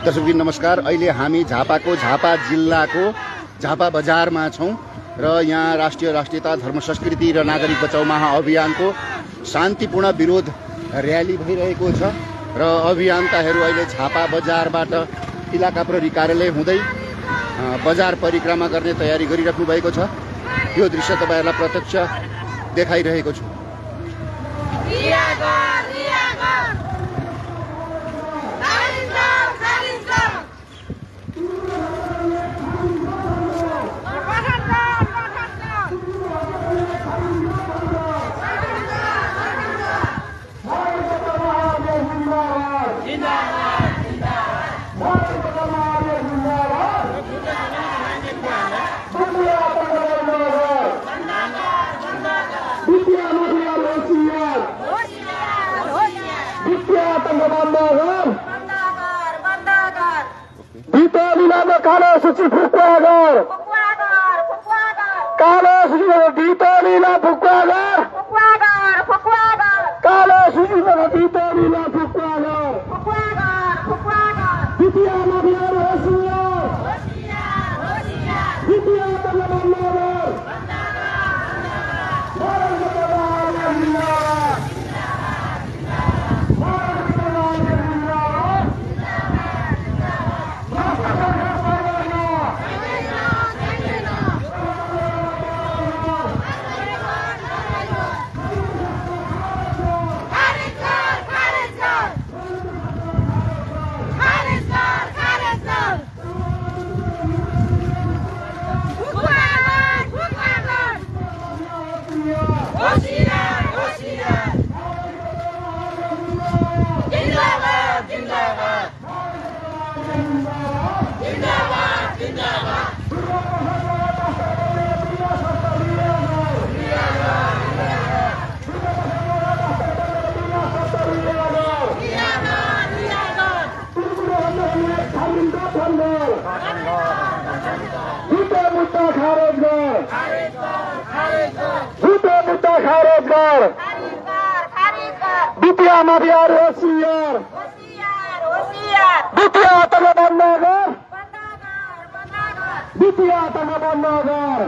दर्शकबिन नमस्कार। अहिले हामी झापाको झापा जिल्लाको झापा बजारमा छौं र यहाँ राष्ट्रियता धर्म संस्कृति र नागरिक बचाउ महाअभियानको शान्तिपूर्ण विरोध र्याली भइरहेको छ र अभियान्ताहरू अहिले झापा बजारबाट इलाका प्रहरी कार्यालय हुँदै बजार परिक्रमा गर्ने तयारी गरिराख्नु भएको छ। यो दृश्य तपाईहरुलाई प्रत्यक्ष देखाइरहेको छु। कालो सूची फुक्वागर कालो सूची भितोलीला फुक्वागर कालो सूची भितोलीला फुक्वागर द्वितीय नबियार होशियार द्वितीय तंगबंदर द्वितीय नबियार होशियार द्वितीय तंगबंदर द्वितीय तंगबंदर